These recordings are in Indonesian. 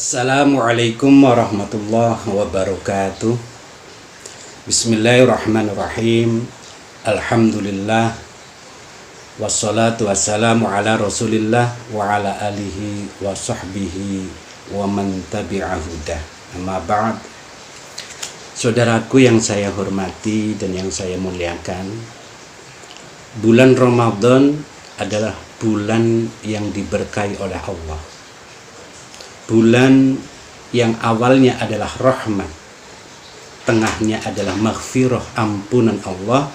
Assalamualaikum warahmatullahi wabarakatuh. Bismillahirrahmanirrahim. Alhamdulillah. Wassalatu wassalamu ala rasulillah wa ala alihi wa sahbihi wa man tabi'ahudah. Amma ba'd. Saudaraku yang saya hormati dan yang saya muliakan, bulan Ramadan adalah bulan yang diberkahi oleh Allah. Bulan yang awalnya adalah rahmat, tengahnya adalah maghfirah, ampunan Allah,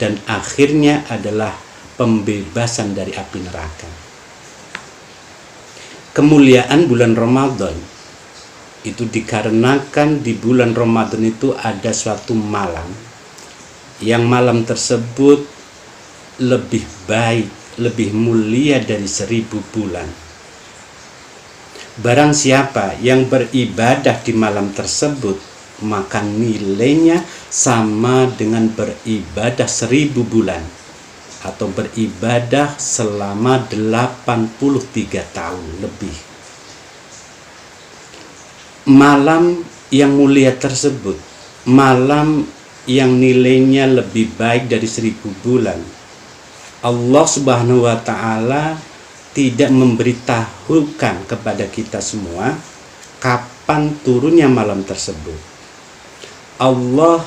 dan akhirnya adalah pembebasan dari api neraka. Kemuliaan bulan Ramadan itu dikarenakan di bulan Ramadan itu ada suatu malam, yang malam tersebut lebih baik, lebih mulia dari 1000 bulan. Barang siapa yang beribadah di malam tersebut, maka nilainya sama dengan beribadah 1000 bulan atau beribadah selama 83 tahun lebih. Malam yang mulia tersebut, malam yang nilainya lebih baik dari 1000 bulan, Allah Subhanahu wa ta'ala tidak memberitahukan kepada kita semua kapan turunnya malam tersebut. Allah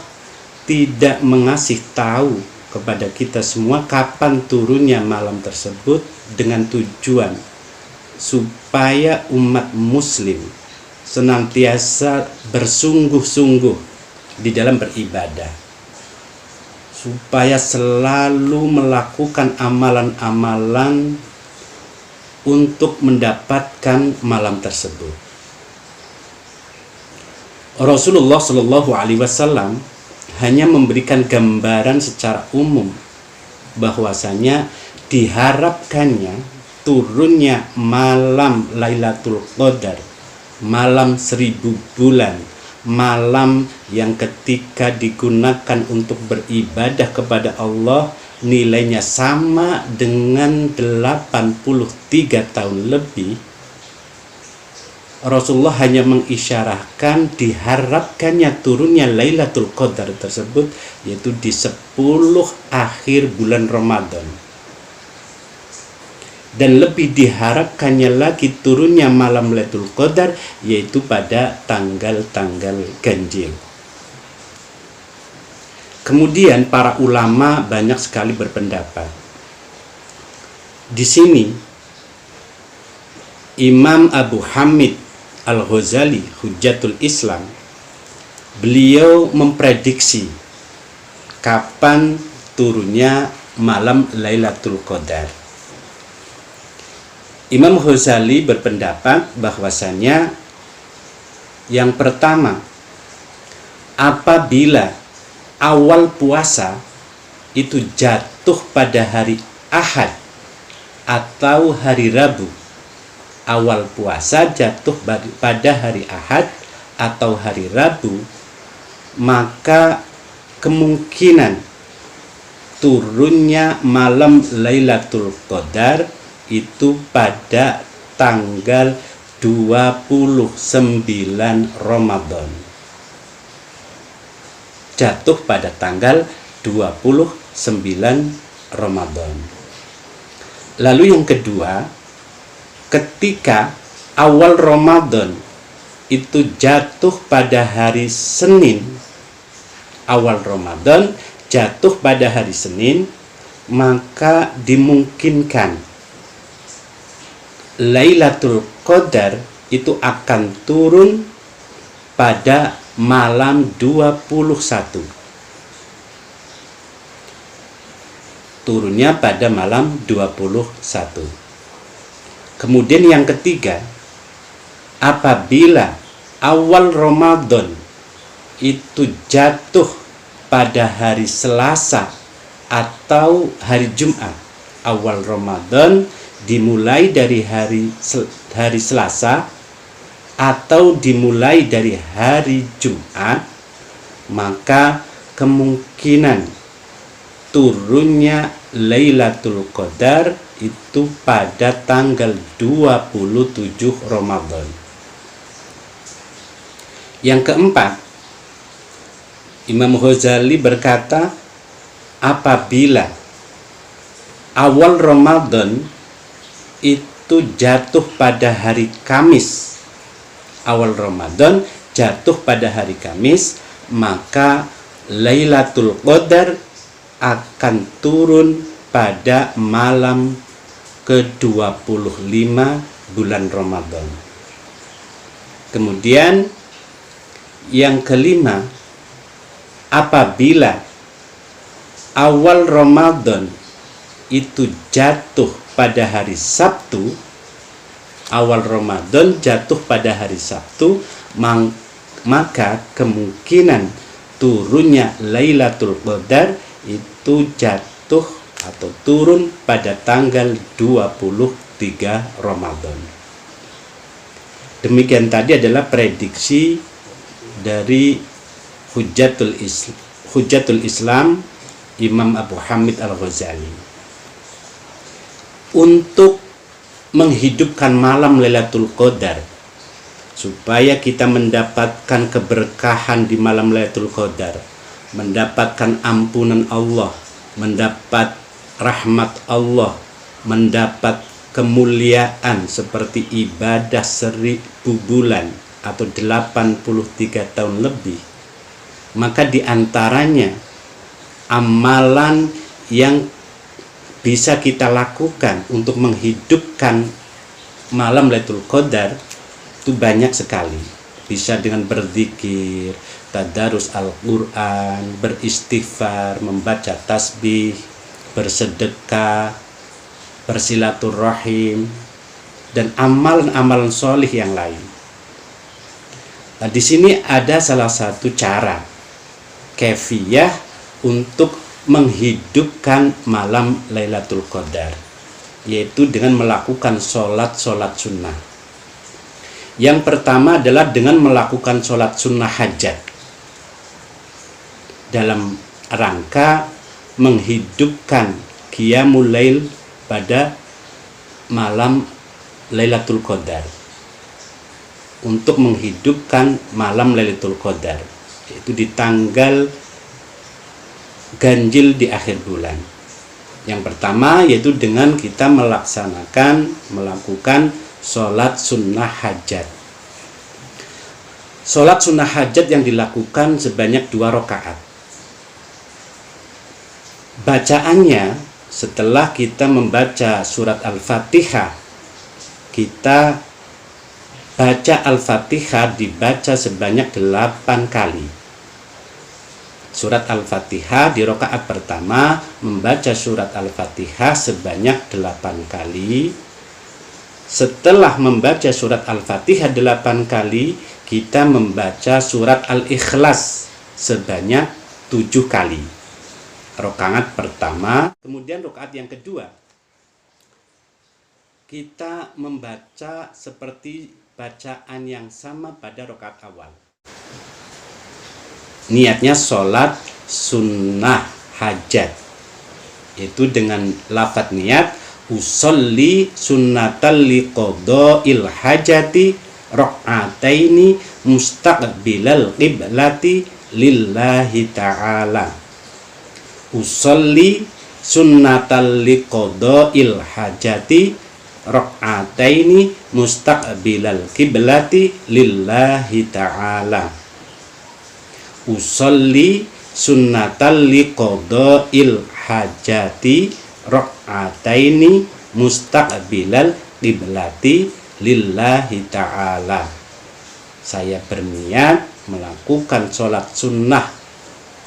tidak mengasih tahu kepada kita semua kapan turunnya malam tersebut dengan tujuan supaya umat muslim senantiasa bersungguh-sungguh di dalam beribadah, supaya selalu melakukan amalan-amalan untuk mendapatkan malam tersebut. Rasulullah Shallallahu Alaihi Wasallam hanya memberikan gambaran secara umum bahwasanya diharapkannya turunnya malam Lailatul Qadar, malam 1000 bulan, malam yang ketika digunakan untuk beribadah kepada Allah nilainya sama dengan 83 tahun lebih. Rasulullah hanya mengisyarahkan diharapkannya turunnya Lailatul Qadar tersebut yaitu di 10 akhir bulan Ramadan, dan lebih diharapkannya lagi turunnya malam Lailatul Qadar yaitu pada tanggal-tanggal ganjil. Kemudian para ulama banyak sekali berpendapat. Di sini Imam Abu Hamid Al-Ghazali, Hujjatul Islam, beliau memprediksi kapan turunnya malam Lailatul Qadar. Imam Ghazali berpendapat bahwasanya yang pertama, apabila awal puasa itu jatuh pada hari Ahad atau hari Rabu, awal puasa jatuh pada hari Ahad atau hari Rabu, maka kemungkinan turunnya malam Lailatul Qadar itu pada tanggal 29 Ramadan. Jatuh pada tanggal 29 Ramadan. Lalu yang kedua, ketika awal Ramadan itu jatuh pada hari Senin, awal Ramadan jatuh pada hari Senin, maka dimungkinkan Lailatul Qadar itu akan turun pada malam 21. Turunnya pada malam 21. Kemudian yang ketiga, apabila awal Ramadan itu jatuh pada hari Selasa atau hari Jumat, awal Ramadan dimulai dari hari Selasa atau dimulai dari hari Jumat, maka kemungkinan turunnya Lailatul Qadar itu pada tanggal 27 Ramadan. Yang keempat, Imam Ghazali berkata, apabila awal Ramadan itu jatuh pada hari Kamis, awal Ramadan jatuh pada hari Kamis, maka Lailatul Qadar akan turun pada malam ke-25 bulan Ramadan. Kemudian yang kelima, apabila awal Ramadan itu jatuh pada hari Sabtu, awal Ramadan jatuh pada hari Sabtu, maka kemungkinan turunnya Lailatul Qadar itu jatuh atau turun pada tanggal 23 Ramadan. Demikian tadi adalah prediksi dari Hujjatul Islam Imam Abu Hamid Al-Ghazali. Untuk menghidupkan malam Lailatul Qadar, supaya kita mendapatkan keberkahan di malam Lailatul Qadar, mendapatkan ampunan Allah, mendapat rahmat Allah, mendapat kemuliaan seperti ibadah 1000 bulan atau 83 tahun lebih, maka diantaranya amalan yang bisa kita lakukan untuk menghidupkan malam Lailatul Qadar itu banyak sekali. Bisa dengan berzikir, tadarus Al-Quran, beristighfar, membaca tasbih, bersedekah, bersilaturahim, dan amalan-amalan solih yang lain. Nah, di sini ada salah satu cara kefiyah untuk menghidupkan malam Lailatul Qadar, yaitu dengan melakukan sholat sunnah. Yang pertama adalah dengan melakukan sholat sunnah hajat dalam rangka menghidupkan qiyamul lail pada malam Lailatul Qadar, untuk menghidupkan malam Lailatul Qadar, yaitu di tanggal ganjil di akhir bulan. Yang pertama yaitu dengan kita melakukan sholat sunnah hajat. Sholat sunnah hajat yang dilakukan sebanyak 2 rakaat. Bacaannya setelah kita membaca surat Al-Fatihah, kita baca Al-Fatihah dibaca sebanyak 8 kali. Surat Al-Fatihah di rakaat pertama membaca surat Al-Fatihah sebanyak 8 kali. Setelah membaca surat Al-Fatihah 8 kali, kita membaca surat Al-Ikhlas sebanyak 7 kali. Rakaat pertama. Kemudian rakaat yang kedua, kita membaca seperti bacaan yang sama pada rakaat awal. Niatnya sholat sunnah hajat, yaitu dengan lafadz niat usolli sunnatal liqada'il hajati rakaataini mustaqbilal qiblati lillahi ta'ala. Usolli sunnatal liqada'il hajati rakaataini mustaqbilal qiblati lillahi ta'ala. Usolli sunnatal liqada'il hajati rakaataini mustaqbilal qiblati lillahi ta'ala. Saya berniat melakukan sholat sunnah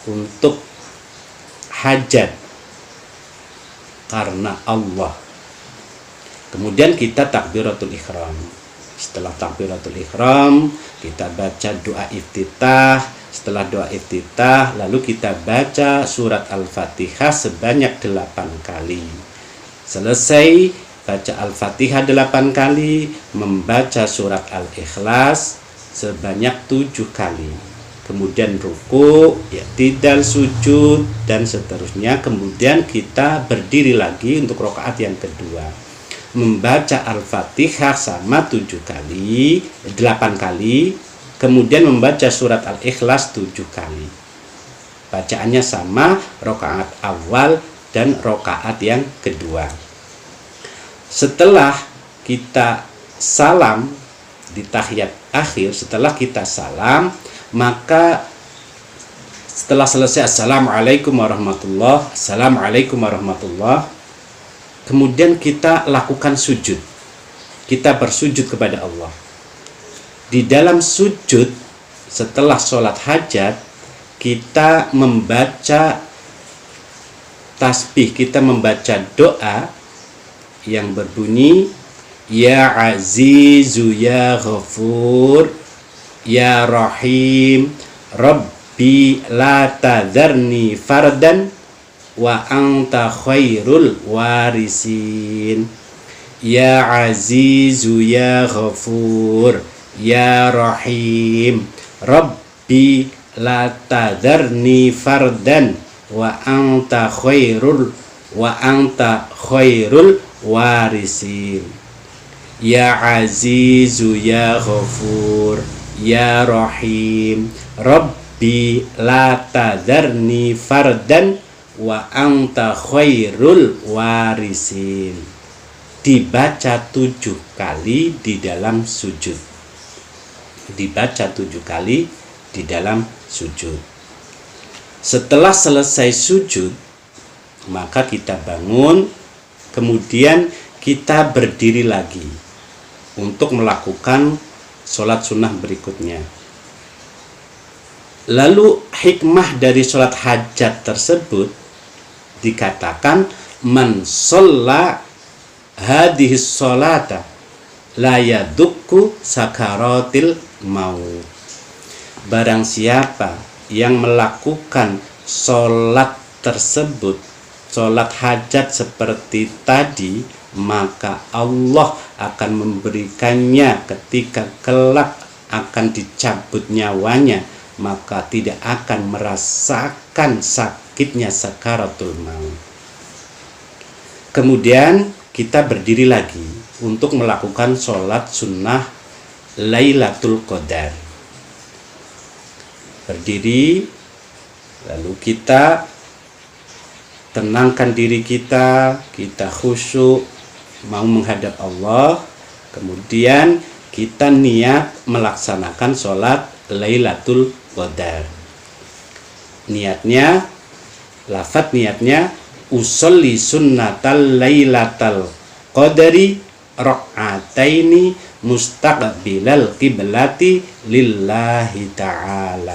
untuk hajat karena Allah. Kemudian kita takbiratul ihram. Setelah takbiratul ihram, kita baca doa iftitah. Setelah doa iftitah, lalu kita baca surat Al-Fatihah sebanyak 8 kali. Selesai baca Al-Fatihah 8 kali, membaca surat Al-Ikhlas sebanyak 7 kali. Kemudian ruku, i'tidal, sujud, dan seterusnya. Kemudian kita berdiri lagi untuk rakaat yang kedua, membaca Al-Fatihah sama 8 kali. kemudian membaca surat Al-Ikhlas 7 kali. Bacaannya sama rakaat awal dan rakaat yang kedua. Setelah kita salam di tahiyat akhir, setelah kita salam, maka setelah selesai assalamualaikum warahmatullah, kemudian kita lakukan sujud. Kita bersujud kepada Allah. Di dalam sujud setelah sholat hajat, kita membaca tasbih, kita membaca doa yang berbunyi Ya Azizu Ya Ghafur Ya Rahim Rabbi la tadharni fardan wa anta khairul warisin. Ya Azizu Ya Ghafur Ya Rahim Rabbi la tadharni fardan wa anta khairul warisin. Ya Azizu Ya Ghafur Ya Rahim Rabbi la tadharni fardan wa anta khairul warisin. Dibaca 7 kali di dalam sujud. Dibaca 7 kali di dalam sujud. Setelah selesai sujud, maka kita bangun, kemudian kita berdiri lagi untuk melakukan sholat sunnah berikutnya. Lalu hikmah dari sholat hajat tersebut dikatakan man sholla hadhis sholata la yadukku sakaratil maut. Barang siapa yang melakukan sholat tersebut, sholat hajat seperti tadi, maka Allah akan memberikannya ketika kelak akan dicabut nyawanya, maka tidak akan merasakan sakitnya sakaratul maut. Kemudian kita berdiri lagi untuk melakukan sholat sunnah Lailatul Qadar. Berdiri, lalu kita tenangkan diri kita khusyuk mau menghadap Allah, kemudian kita niat melaksanakan sholat Lailatul Qadar. Niatnya, lafaz niatnya usolli sunnatal Lailatul Qadari rakaataini mustaqbilal qiblati lillahi ta'ala.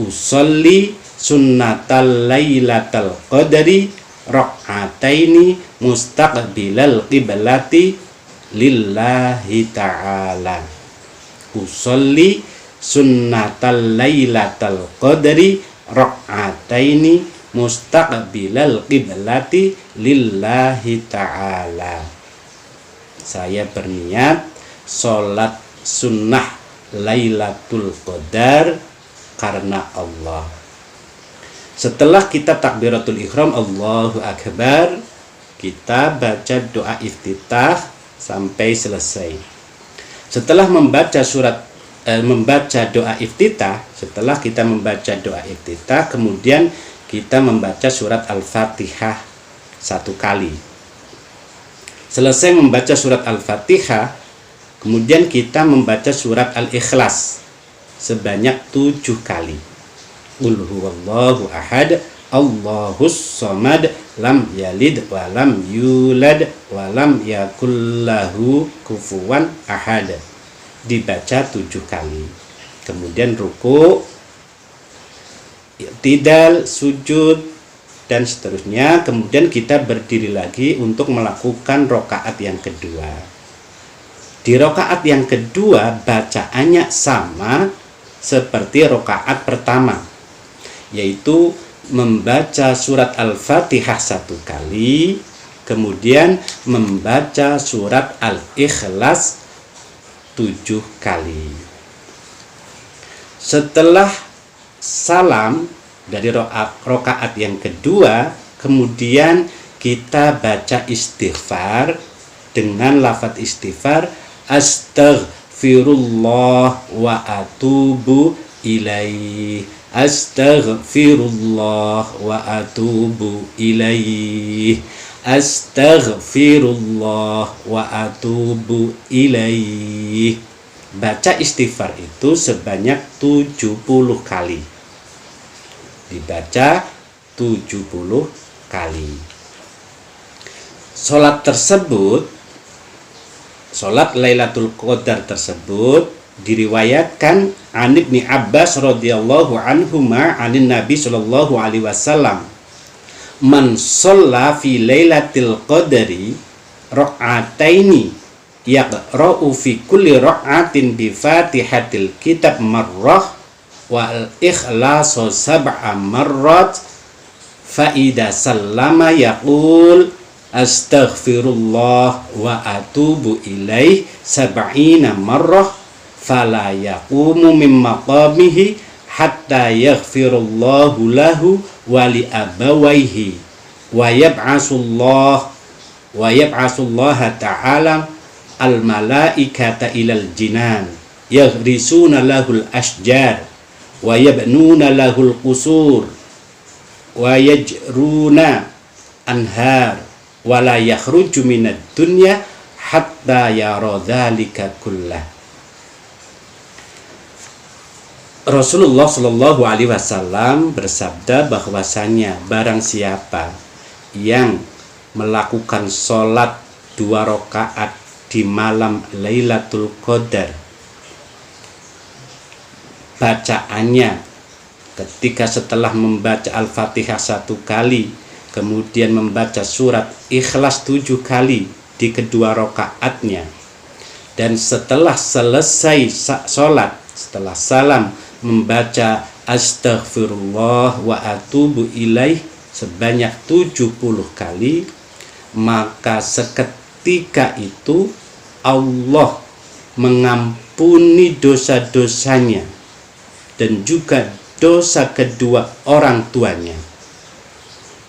Usolli sunnatal Lailatul Qadari rakaataini mustaqbilal qiblati lillahi ta'ala. Usolli sunnatal Lailatul Qadari rakaataini mustaqbilal qiblati lillahi ta'ala. Saya berniat sholat sunnah Lailatul Qadar karena Allah. Setelah kita takbiratul ihram Allahu Akbar, kita baca doa iftitah sampai selesai. Setelah membaca doa iftitah, setelah kita membaca doa iftitah, kemudian kita membaca surat Al-Fatihah 1 kali. Selesai membaca surat Al-Fatihah, kemudian kita membaca surat Al-Ikhlas sebanyak 7 kali. Qul huwallahu ahad, Allahus samad, lam yalid wa lam yulad wa lam yakul lahu kufuwan ahad. Dibaca 7 kali. Kemudian ruku, i'tidal, sujud, dan seterusnya. Kemudian kita berdiri lagi untuk melakukan rakaat yang kedua. Di rakaat yang kedua bacaannya sama seperti rakaat pertama, yaitu membaca surat Al-Fatihah 1 kali, kemudian membaca surat Al-Ikhlas 7 kali. Setelah salam dari rakaat yang kedua, kemudian kita baca istighfar dengan lafaz istighfar astaghfirullah wa atubu ilaih. Astaghfirullah wa atubu ilaih. Astaghfirullah wa atubu ilaih. Baca istighfar itu sebanyak 70 kali. Dibaca 70 kali. Salat Lailatul Qadar tersebut diriwayatkan an Ibni Abbas radhiyallahu anhuma anin Nabi sallallahu alaihi wasallam, man shalla fi lailatul qadri raq'ataini yaqra'u fi kulli raq'atin bi fatihatil kitab marrah wal ikhlasu sab'a marrat fa idza sallama yaqul astaghfirullah wa atubu ilaih sab'ina marrah fala yaqumu min maqamihi hatta yaghfirullahu lahu wa li abawaihi wa yab'asullah ta'ala al malaikata ilal jinan yaghrisuna lahul ashjar wa yabnuna lahul qusur wa yajruna anhar wa la yakhruju minad dunya hatta yara dzalika kullah. Rasulullah Shallallahu Alaihi Wasallam bersabda bahwasanya barang siapa yang melakukan sholat 2 rakaat di malam Lailatul Qadar, bacaannya ketika setelah membaca Al-Fatihah 1 kali, kemudian membaca surat Ikhlas 7 kali di kedua rakaatnya, dan setelah selesai sholat, setelah salam, membaca astaghfirullah wa atubu ilaih sebanyak 70 kali, maka seketika itu Allah mengampuni dosa-dosanya dan juga dosa kedua orang tuanya,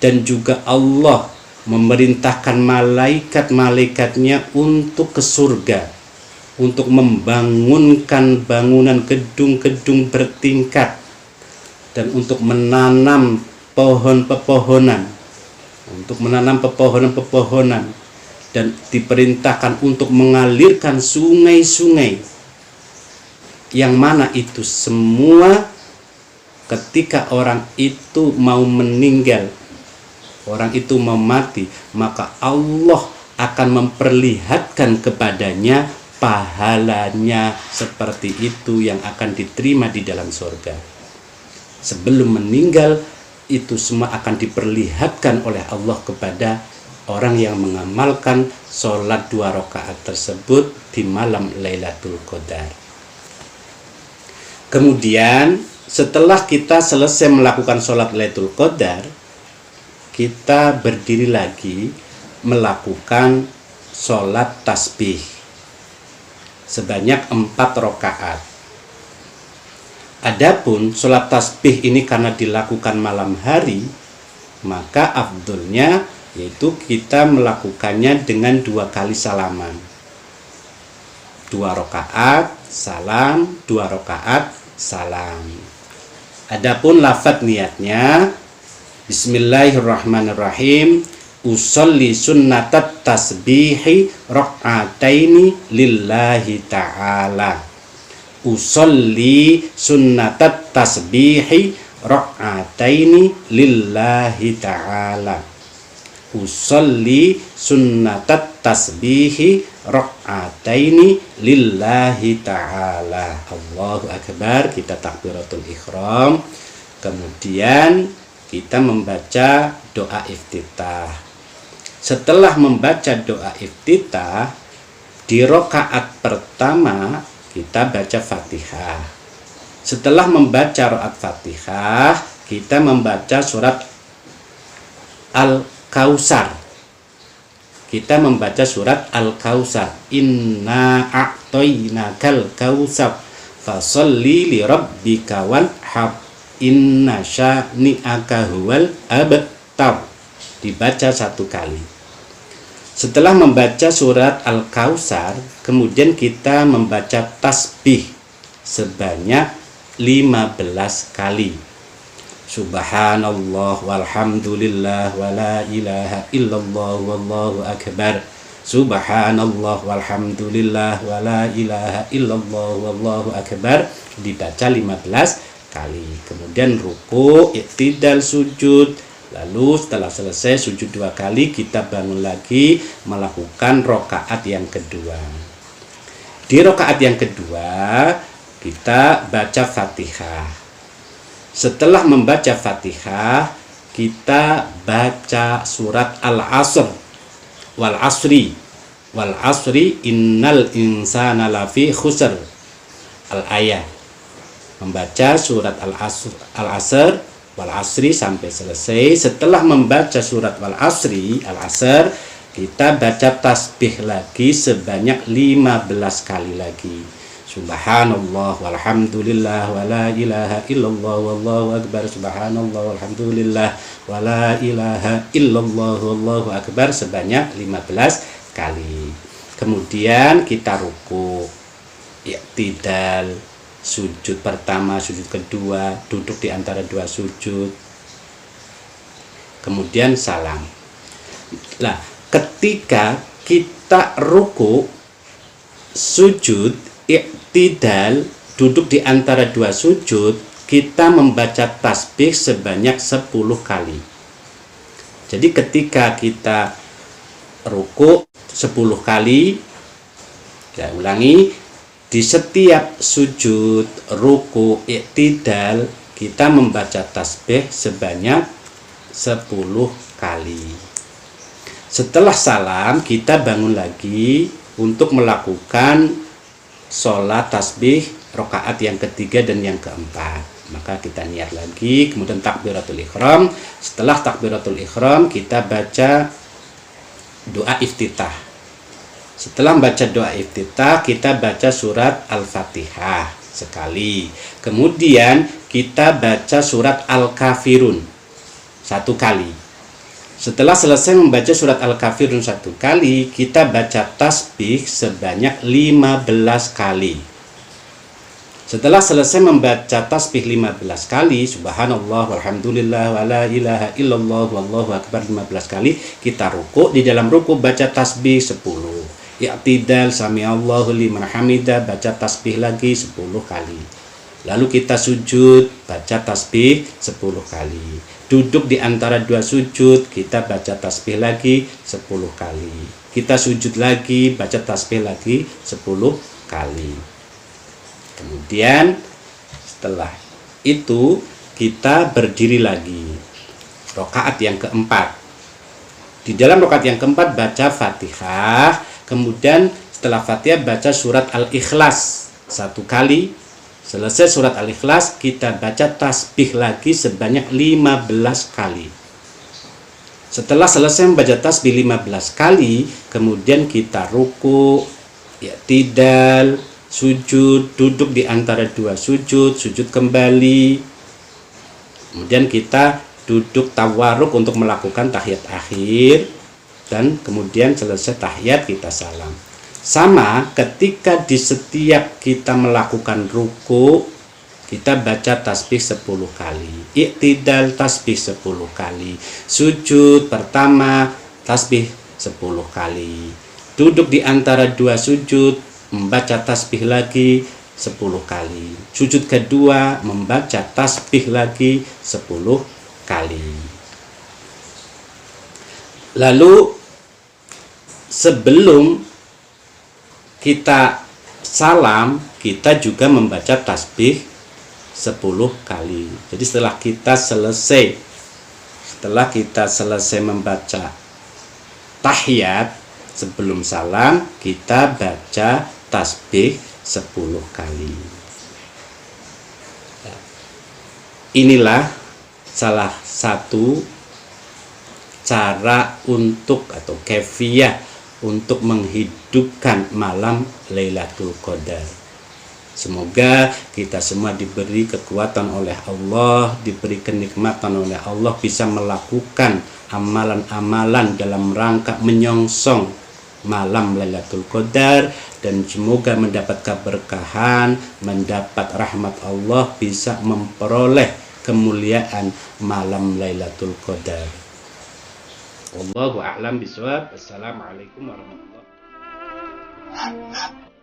dan juga Allah memerintahkan malaikat-malaikatnya untuk ke surga, untuk membangunkan bangunan gedung-gedung bertingkat, dan untuk menanam pepohonan, dan diperintahkan untuk mengalirkan sungai-sungai, yang mana itu semua ketika orang itu mau meninggal, orang itu mau mati, maka Allah akan memperlihatkan kepadanya pahalanya seperti itu yang akan diterima di dalam surga. Sebelum meninggal, itu semua akan diperlihatkan oleh Allah kepada orang yang mengamalkan sholat 2 rakaat tersebut di malam Lailatul Qadar. Kemudian setelah kita selesai melakukan sholat Lailatul Qadar, kita berdiri lagi melakukan sholat tasbih sebanyak 4 rakaat. Adapun sholat tasbih ini karena dilakukan malam hari, maka afdolnya yaitu kita melakukannya dengan 2 kali salaman. 2 rakaat salam, 2 rakaat salam. Adapun lafadz niatnya, bismillahirrahmanirrahim, usolli sunnatat tasbihi raq'ataini lillahi ta'ala. Usolli sunnatat tasbihi raq'ataini lillahi ta'ala. Usolli sunnatat tasbihi raq'ataini lillahi ta'ala. Allahu akbar, kita takbiratul ihram. Kemudian kita membaca doa iftitah. Setelah membaca doa iftitah, di rakaat pertama kita baca Fatihah. Setelah membaca rakaat Fatihah, kita membaca surat Al-Kautsar. Kita membaca surat Al-Kautsar. Inna a'toinakal kautsar fasholli li rabbika wanhar inna syani'aka huwal abtar. Dibaca 1 kali. Setelah membaca surat Al-Kautsar, kemudian kita membaca tasbih sebanyak 15 kali. Subhanallah walhamdulillah wala ilaha illallah wallahu akbar. Subhanallah walhamdulillah wala ilaha illallah wallahu akbar, dibaca 15 kali. Kemudian ruku, i'tidal, sujud. Lalu setelah selesai sujud 2 kali, kita bangun lagi melakukan rokaat yang kedua. Di rokaat yang kedua kita baca Fatihah. Setelah membaca Fatihah, kita baca surat Al-Asr. Wal asri innal insana lafi khusr. Al-ayah. Membaca surat Al-Asr wal asri sampai selesai. Setelah membaca surat wal asri al-asr, kita baca tasbih lagi sebanyak 15 kali lagi. Subhanallah walhamdulillah wala ilaha illallah wallahu akbar. Subhanallah walhamdulillah wala ilaha illallah wallahu akbar, sebanyak 15 kali. Kemudian kita ruku, i'tidal, sujud pertama, sujud kedua, duduk di antara 2 sujud, kemudian salam. Nah, ketika kita ruku, sujud, i'tidal, duduk di antara 2 sujud, kita membaca tasbih sebanyak 10 kali. Jadi ketika kita ruku 10 kali, saya ulangi, di setiap sujud, ruku, i'tidal, kita membaca tasbih sebanyak 10 kali. Setelah salam, kita bangun lagi untuk melakukan sholat tasbih rokaat yang ketiga dan yang keempat. Maka kita niat lagi, kemudian takbiratul ihram. Setelah takbiratul ihram, kita baca doa iftitah. Setelah membaca doa iftitah, kita baca surat Al-Fatihah sekali. Kemudian kita baca surat Al-Kafirun 1 kali. Setelah selesai membaca surat Al-Kafirun 1 kali, kita baca tasbih sebanyak 15 kali. Setelah selesai membaca tasbih 15 kali, subhanallah walhamdulillah wala ilaha illallah wallahu akbar 15 kali, kita ruku. Di dalam ruku baca tasbih 10. I'tidal, samiallahu liman hamidah, baca tasbih lagi 10 kali. Lalu kita sujud, baca tasbih 10 kali. Duduk di antara 2 sujud, kita baca tasbih lagi 10 kali. Kita sujud lagi, baca tasbih lagi 10 kali. Kemudian setelah itu kita berdiri lagi. Rakaat yang keempat. Di dalam rakaat yang keempat baca Fatihah. Kemudian setelah Fatihah baca surat Al-Ikhlas 1 kali. Selesai surat Al-Ikhlas, kita baca tasbih lagi sebanyak 15 kali. Setelah selesai membaca tasbih 15 kali, kemudian kita ruku, i'tidal, sujud, duduk di antara 2 sujud, sujud kembali. Kemudian kita duduk tawarruk untuk melakukan tahiyat akhir. Dan kemudian selesai tahiyat kita salam. Sama ketika di setiap kita melakukan ruku, kita baca tasbih 10 kali. I'tidal tasbih 10 kali. Sujud pertama tasbih 10 kali. Duduk di antara 2 sujud, membaca tasbih lagi 10 kali. Sujud kedua membaca tasbih lagi 10 kali. Lalu sebelum kita salam, kita juga membaca tasbih 10 kali. Jadi setelah kita selesai membaca tahiyat, sebelum salam kita baca tasbih 10 kali. Inilah salah satu cara untuk atau kefiyah untuk menghidupkan malam Lailatul Qadar. Semoga kita semua diberi kekuatan oleh Allah, diberi kenikmatan oleh Allah, bisa melakukan amalan-amalan dalam rangka menyongsong malam Lailatul Qadar, dan semoga mendapat keberkahan, mendapat rahmat Allah, bisa memperoleh kemuliaan malam Lailatul Qadar. Wallahu a'lam bishawab. Assalamualaikum warahmatullahi wabarakatuh.